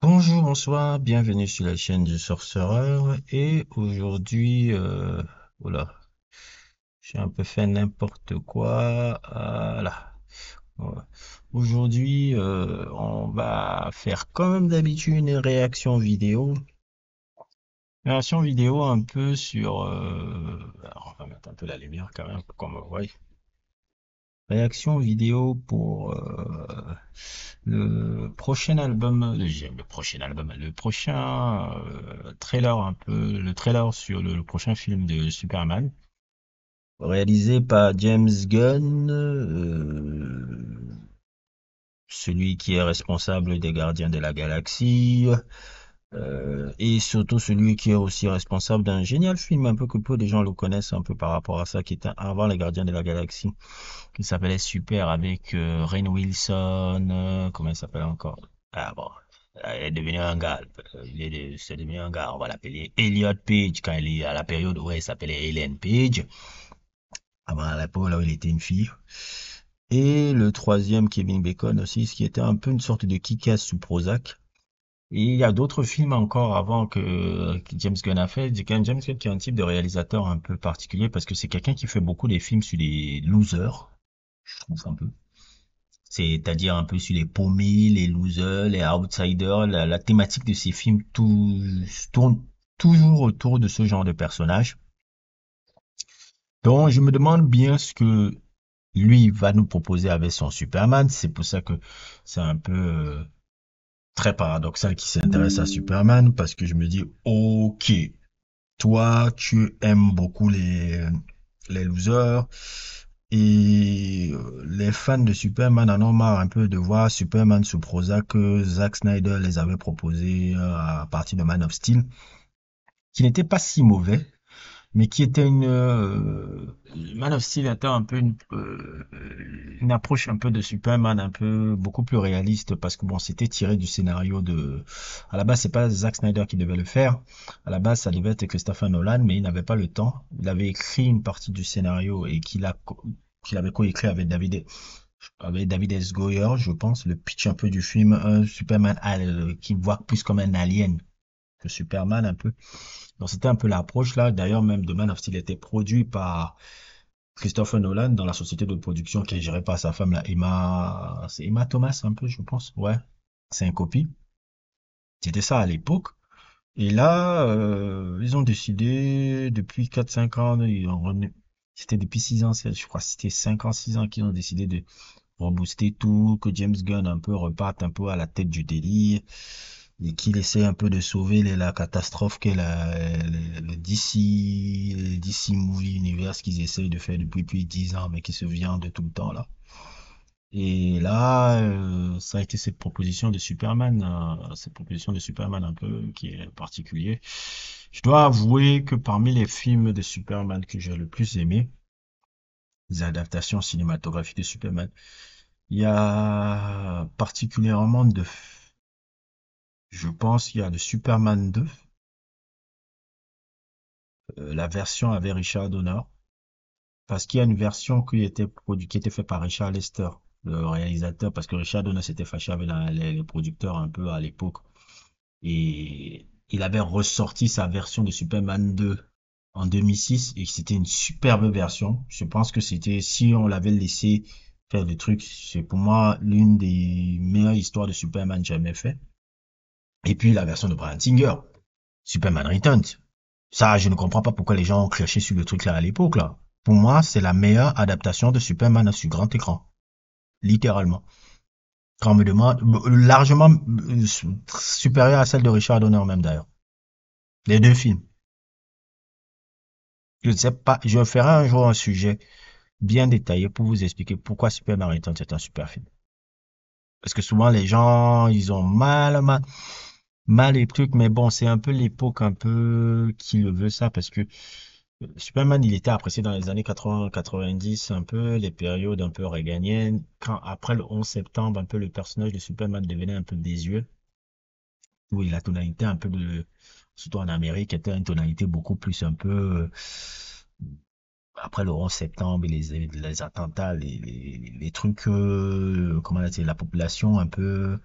Bonjour, bonsoir, bienvenue sur la chaîne du Sorcereur. Et aujourd'hui, oula, j'ai un peu fait n'importe quoi. Voilà. Ouais. Aujourd'hui, on va faire comme d'habitude une réaction vidéo. Réaction vidéo un peu sur... alors, on va mettre un peu la lumière quand même, comme vous voyez. Réaction vidéo pour le prochain trailer un peu, le trailer sur le prochain film de Superman, réalisé par James Gunn, celui qui est responsable des Gardiens de la Galaxie, et surtout celui qui est aussi responsable d'un génial film, un peu que peu de gens le connaissent un peu par rapport à ça, qui était avant les Gardiens de la Galaxie, qui s'appelait Super avec Rainn Wilson, comment il s'appelle encore? Ah bon, il est devenu un gars, c'est devenu un gars, on va l'appeler Elliot Page quand il est à la période où il s'appelait Ellen Page, avant la l'époque là où il était une fille. Et le troisième, Kevin Bacon aussi, ce qui était un peu une sorte de Kick-Ass sous Prozac. Et il y a d'autres films encore avant que James Gunn a fait. James Gunn qui est un type de réalisateur un peu particulier parce que c'est quelqu'un qui fait beaucoup des films sur les losers, je trouve un peu. C'est-à-dire un peu sur les paumés, les losers, les outsiders. La thématique de ces films tourne toujours autour de ce genre de personnages. Donc je me demande bien ce que lui va nous proposer avec son Superman. C'est pour ça que c'est un peu très paradoxal qu'il s'intéresse à Superman parce que je me dis, ok, toi, tu aimes beaucoup les losers et les fans de Superman en ont marre un peu de voir Superman sous Prozac que Zack Snyder les avait proposé à partir de Man of Steel, qui n'était pas si mauvais, mais qui était Man of Steel était un peu une approche un peu de Superman un peu beaucoup plus réaliste parce que bon c'était tiré du scénario de à la base c'est pas Zack Snyder qui devait le faire, à la base ça devait être Christopher Nolan, mais il n'avait pas le temps. Il avait écrit une partie du scénario et qu'il avait coécrit avec David S. Goyer, je pense, le pitch un peu du film, un Superman qui voit plus comme un alien que Superman un peu. Donc c'était un peu l'approche là. D'ailleurs, même The Man of Steel était produit par Christopher Nolan dans la société de production qui est gérée par sa femme là, c'est Emma Thomas un peu, je pense. Ouais, c'est un copie. C'était ça à l'époque. Et là, ils ont décidé depuis 4 5 ans, c'était depuis 6 ans, je crois que c'était 5 ans, 6 ans qu'ils ont décidé de rebooster tout, que James Gunn un peu reparte un peu à la tête du délire et qu'il essaie un peu de sauver la catastrophe qu'est le DC Movie Universe qu'ils essayent de faire depuis 10 ans, mais qui se vient de tout le temps là. Et là, ça a été cette proposition de Superman un peu qui est particulier. Je dois avouer que parmi les films de Superman que j'ai le plus aimé, les adaptations cinématographiques de Superman, il y a particulièrement je pense qu'il y a le Superman 2, la version avec Richard Donner, parce qu'il y a une version qui était faite par Richard Lester, le réalisateur, parce que Richard Donner s'était fâché avec les producteurs un peu à l'époque, et il avait ressorti sa version de Superman 2 en 2006, et c'était une superbe version. Je pense que si on l'avait laissé faire le truc, c'est pour moi l'une des meilleures histoires de Superman jamais fait. Et puis la version de Bryan Singer, Superman Returns. Ça, je ne comprends pas pourquoi les gens ont craché sur le truc là à l'époque là. Pour moi, c'est la meilleure adaptation de Superman sur grand écran. Littéralement. Quand on me demande, largement supérieure à celle de Richard Donner même d'ailleurs. Les deux films. Je ne sais pas, je ferai un jour un sujet bien détaillé pour vous expliquer pourquoi Superman Returns est un super film. Parce que souvent les gens, ils ont mal les trucs, mais bon, c'est un peu l'époque un peu qui le veut ça parce que Superman, il était apprécié dans les années 80-90, un peu les périodes un peu réganiennes. Quand, après le 11 septembre, un peu le personnage de Superman devenait un peu désuet. Oui, la tonalité un peu surtout en Amérique, était une tonalité beaucoup plus un peu, après le 11 septembre et les attentats, les trucs, comment dire, la population un peu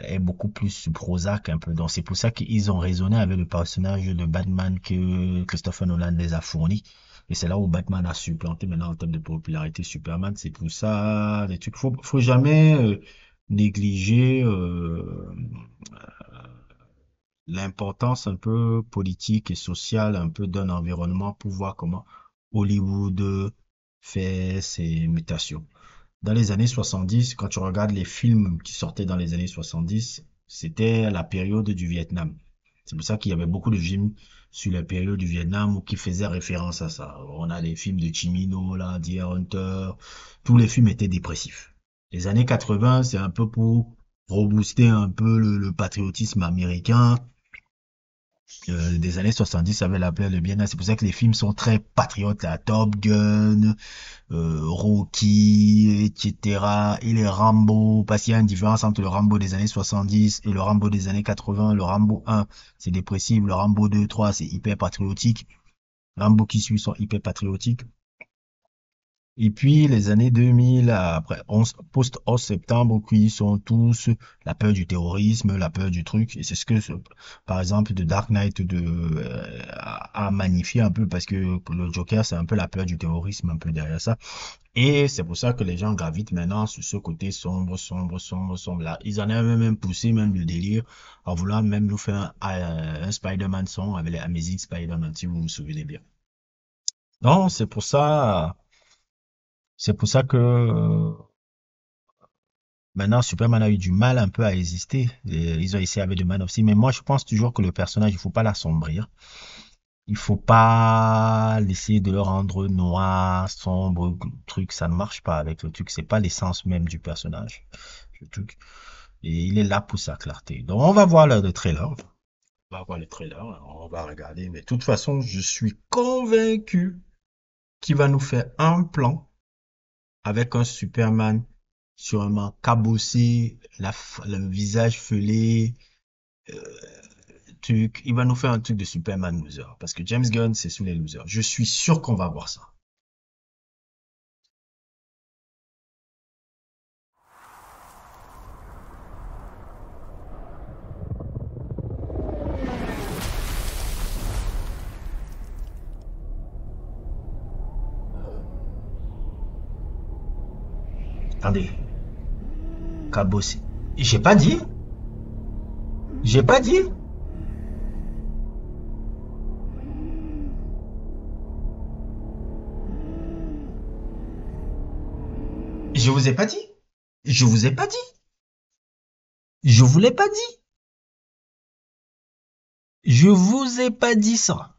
est beaucoup plus prosaque un peu. Donc c'est pour ça qu'ils ont raisonné avec le personnage de Batman que Christopher Nolan les a fournis. Et c'est là où Batman a supplanté maintenant en termes de popularité Superman. C'est pour ça, les trucs. Faut jamais négliger l'importance un peu politique et sociale un peu d'un environnement pour voir comment Hollywood fait ses mutations. Dans les années 70, quand tu regardes les films qui sortaient dans les années 70, c'était la période du Vietnam. C'est pour ça qu'il y avait beaucoup de films sur la période du Vietnam ou qui faisaient référence à ça. On a les films de Chimino, là, Deer Hunter. Tous les films étaient dépressifs. Les années 80, c'est un peu pour rebooster un peu le patriotisme américain. Des années 70, ça avait l'appel de bien. C'est pour ça que les films sont très patriotes, là. Top Gun, Rocky, etc. Et les Rambo, parce qu'il y a une différence entre le Rambo des années 70 et le Rambo des années 80. Le Rambo 1, c'est dépressif. Le Rambo 2, 3, c'est hyper patriotique. Rambo qui suit sont hyper patriotiques. Et puis, les années 2000, après, post-11 septembre, qui sont tous la peur du terrorisme, la peur du truc. Et c'est ce que, par exemple, The Dark Knight a magnifié un peu parce que le Joker, c'est un peu la peur du terrorisme, un peu derrière ça. Et c'est pour ça que les gens gravitent maintenant sur ce côté sombre, sombre, sombre, sombre là. Ils en avaient même poussé même le délire en voulant même nous faire un Spider-Man son avec les Amazing Spider-Man, si vous vous souvenez bien. Non, c'est pour ça que maintenant Superman a eu du mal un peu à exister. Et ils ont essayé avec The Man of Steel, mais moi je pense toujours que le personnage, il faut pas l'assombrir. Il faut pas essayer de le rendre noir, sombre, truc, ça ne marche pas avec le truc. C'est pas l'essence même du personnage. Le truc. Et il est là pour sa clarté. Donc on va voir le trailer. On va voir le trailer, on va regarder. Mais de toute façon, je suis convaincu qu'il va nous faire un plan avec un Superman sûrement cabossé, le visage felé, euh, truc. Il va nous faire un truc de Superman loser. Parce que James Gunn, c'est sous les losers. Je suis sûr qu'on va voir ça. Attendez, cabossé. J'ai pas dit. J'ai pas dit. Je vous ai pas dit. Je vous ai pas dit. Je vous l'ai pas dit. Je vous ai pas dit ça.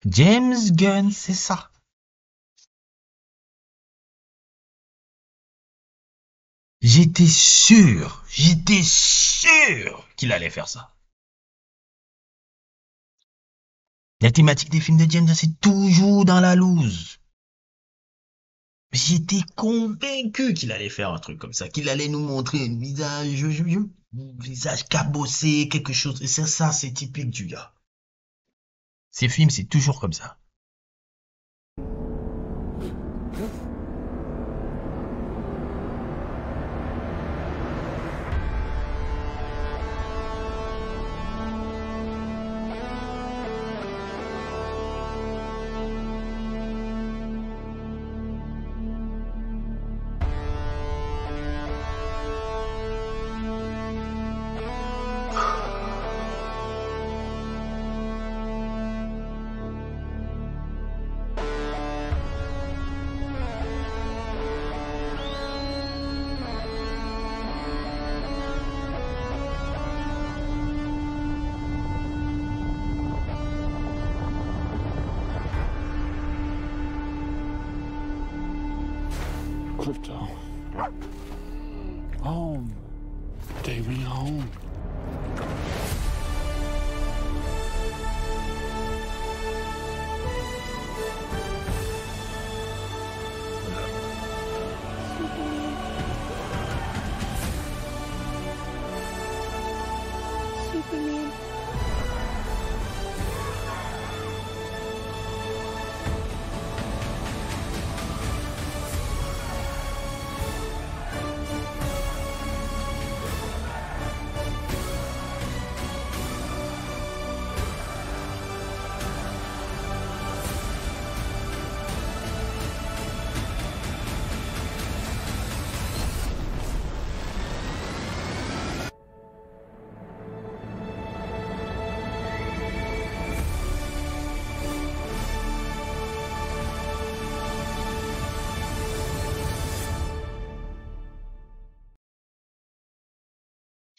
James Gunn, c'est ça. J'étais sûr qu'il allait faire ça. La thématique des films de James Gunn, c'est toujours dans la loose. J'étais convaincu qu'il allait faire un truc comme ça, qu'il allait nous montrer un visage cabossé, quelque chose. Et c'est ça, c'est typique du gars. Ces films, c'est toujours comme ça. Crypto. Home. Take me home. Superman.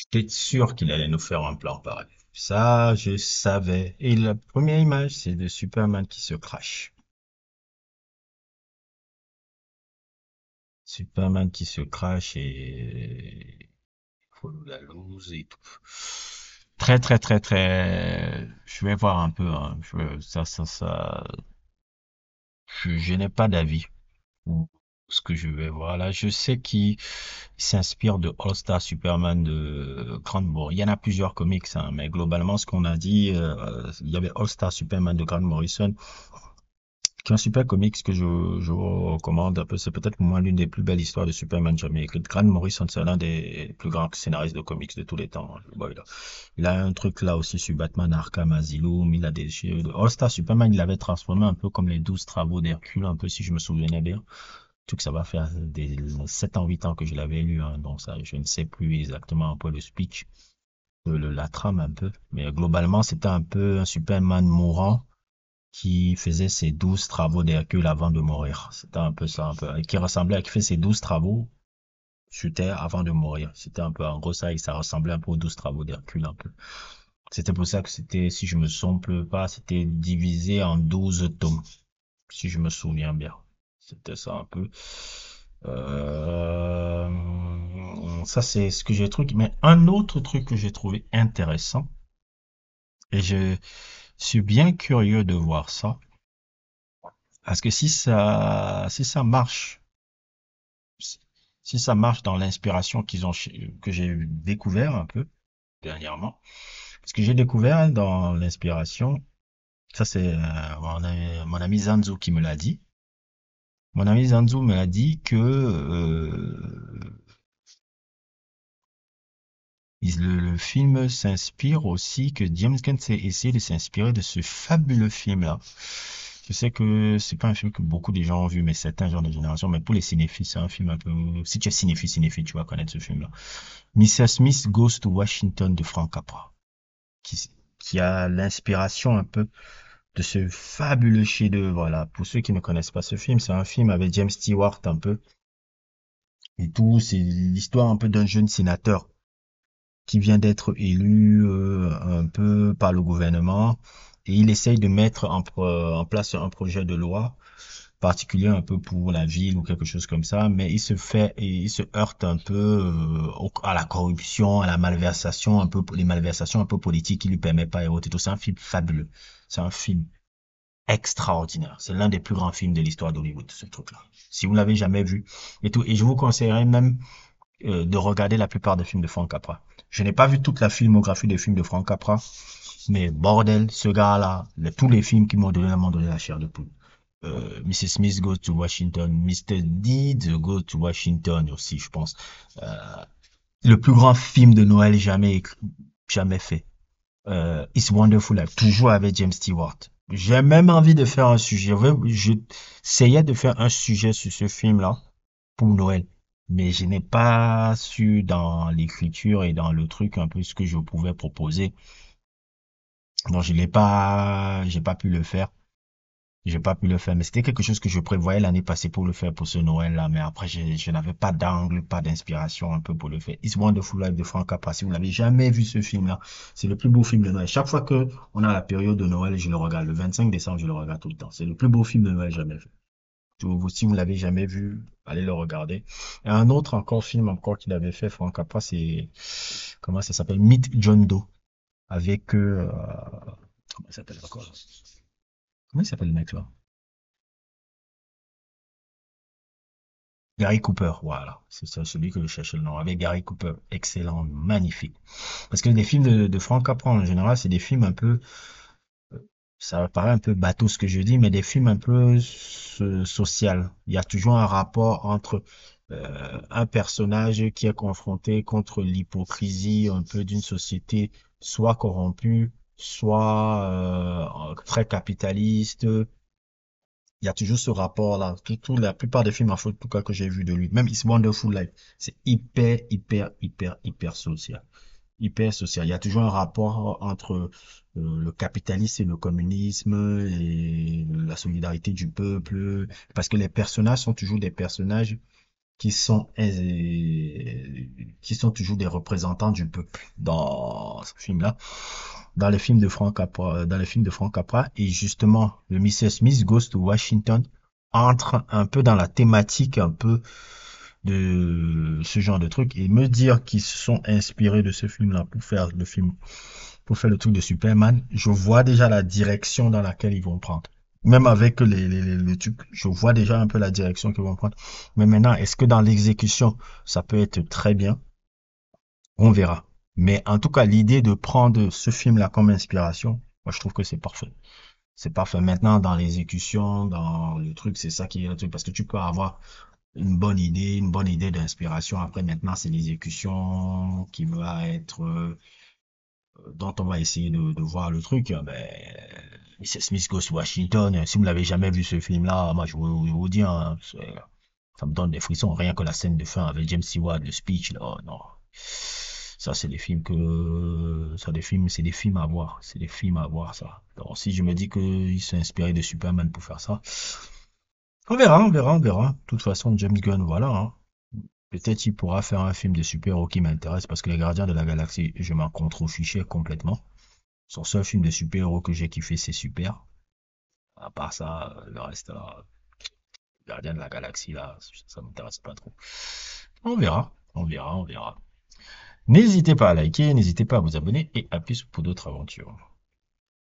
J'étais sûr qu'il allait nous faire un plan pareil. Ça, je savais. Et la première image, c'est de Superman qui se crache. Superman qui se crache et follow la loose et tout. Très, très, très, très. Je vais voir un peu. Hein. Je n'ai pas d'avis pour ce que je vais voir là. Je sais qu'il s'inspire de All Star Superman de Grant Morrison. Il y en a plusieurs comics, hein, mais globalement, ce qu'on a dit, il y avait All Star Superman de Grant Morrison, qui est un super comics que je vous recommande un peu. C'est peut-être pour moi l'une des plus belles histoires de Superman jamais écrites. Grant Morrison, c'est l'un des plus grands scénaristes de comics de tous les temps. Bon, il a un truc là aussi sur Batman Arkham Asylum. Il a des All Star Superman, il l'avait transformé un peu comme les 12 travaux d'Hercule, un peu si je me souvenais bien. Tout que ça va faire des 7 ans, 8 ans que je l'avais lu, hein, donc ça, je ne sais plus exactement un peu le speech, la trame un peu, mais globalement, c'était un peu un Superman mourant qui faisait ses 12 travaux d'Hercule avant de mourir. C'était un peu ça, un peu, et qui ressemblait à qui fait ses 12 travaux sur Terre avant de mourir. C'était un peu, en gros, ça, et ça ressemblait un peu aux 12 travaux d'Hercule, un peu. C'était pour ça que c'était, si je me trompe pas, c'était divisé en 12 tomes, si je me souviens bien. C'était ça un peu. Ça, c'est ce que j'ai trouvé. Mais un autre truc que j'ai trouvé intéressant, et je suis bien curieux de voir ça, parce que si ça marche, si ça marche dans l'inspiration que j'ai découvert un peu dernièrement, ce que j'ai découvert dans l'inspiration, ça c'est mon ami Zanzo qui me l'a dit. Mon ami Zanzo me l'a dit que le film s'inspire aussi, que James Gunn s'est essayé de s'inspirer de ce fabuleux film-là. Je sais que c'est pas un film que beaucoup de gens ont vu, mais certains gens de génération, mais pour les cinéphiles, c'est un film un peu, si tu es cinéphile, tu vas connaître ce film-là. Mr. Smith Goes to Washington de Frank Capra, qui a l'inspiration un peu de ce fabuleux chef-d'œuvre. Voilà. Pour ceux qui ne connaissent pas ce film, c'est un film avec James Stewart un peu, et tout, c'est l'histoire un peu d'un jeune sénateur qui vient d'être élu un peu par le gouvernement et il essaye de mettre en place un projet de loi particulier un peu pour la ville ou quelque chose comme ça, mais il se heurte un peu à la corruption, à la malversation, un peu les malversations un peu politiques qui lui permet pas et autres. Et tout. C'est un film fabuleux. C'est un film extraordinaire. C'est l'un des plus grands films de l'histoire d'Hollywood, ce truc-là. Si vous ne l'avez jamais vu et tout, et je vous conseillerais même de regarder la plupart des films de Frank Capra. Je n'ai pas vu toute la filmographie des films de Frank Capra, mais bordel, ce gars-là, tous les films qui m'ont donné la chair de poule. Mrs. Smith Goes to Washington, Mr. Deeds Go to Washington aussi, je pense. Euh, le plus grand film de Noël jamais fait. It's Wonderful Life, toujours avec James Stewart. J'ai même envie de faire un sujet. J'essayais de faire un sujet sur ce film-là pour Noël. Mais je n'ai pas su dans l'écriture et dans le truc un peu ce que je pouvais proposer. Donc j'ai pas pu le faire. J'ai pas pu le faire. Mais c'était quelque chose que je prévoyais l'année passée pour le faire pour ce Noël-là. Mais après, je n'avais pas d'angle, pas d'inspiration un peu pour le faire. It's Wonderful Life de Frank Capra. Si vous n'avez jamais vu ce film-là, c'est le plus beau film de Noël. Chaque fois que on a la période de Noël, je le regarde. Le 25 décembre, je le regarde tout le temps. C'est le plus beau film de Noël jamais fait. Si vous l'avez jamais vu, allez le regarder. Et un autre encore film encore qu'il avait fait, Frank Capra, c'est, comment ça s'appelle? Meet John Doe. Avec, comment il s'appelle encore? Comment il s'appelle le mec là? Gary Cooper, voilà. C'est ça, celui que je cherchais le nom. Avec Gary Cooper. Excellent, magnifique. Parce que les films de Frank Capra en général, c'est des films un peu, ça paraît un peu bateau ce que je dis, mais des films un peu social. Il y a toujours un rapport entre un personnage qui est confronté contre l'hypocrisie un peu d'une société soit corrompue, soit très capitaliste. Il y a toujours ce rapport-là. La plupart des films, en tout cas, que j'ai vu de lui, même It's Wonderful Life, c'est hyper social. Hyper social. Il y a toujours un rapport entre le capitalisme et le communisme et la solidarité du peuple, parce que les personnages sont toujours des personnages qui sont toujours des représentants du peuple dans ce film-là, dans les films de Frank Capra, et justement, le Mr. Smith Goes to Washington entre un peu dans la thématique un peu de ce genre de truc, et me dire qu'ils se sont inspirés de ce film-là pour faire le film, pour faire le truc de Superman, je vois déjà la direction dans laquelle ils vont prendre. Même avec les trucs, je vois déjà un peu la direction qu'ils vont prendre. Mais maintenant, est-ce que dans l'exécution, ça peut être très bien? On verra. Mais en tout cas, l'idée de prendre ce film-là comme inspiration, moi, je trouve que c'est parfait. C'est parfait. Maintenant, dans l'exécution, dans le truc, c'est ça qui est le truc. Parce que tu peux avoir une bonne idée d'inspiration. Après, maintenant, c'est l'exécution qui va être dont on va essayer de voir le truc. Ben, Mr. Smith Goes Washington. Si vous n'avez jamais vu ce film-là, moi, je vous dis, hein, ça me donne des frissons. Rien que la scène de fin avec James Stewart, le speech, là, oh, non. Ça, c'est des films c'est des films à voir. C'est des films à voir, ça. Donc, si je me dis qu'ils sont inspirés de Superman pour faire ça, on verra, on verra, on verra. De toute façon, James Gunn, voilà, hein. Peut-être il pourra faire un film de super-héros qui m'intéresse parce que les Gardiens de la Galaxie, je m'en contrefichais complètement. Son seul film de super-héros que j'ai kiffé, c'est Super. À part ça, le reste, là, Gardiens de la Galaxie, là, ça m'intéresse pas trop. On verra, on verra, on verra. N'hésitez pas à liker, n'hésitez pas à vous abonner et à plus pour d'autres aventures.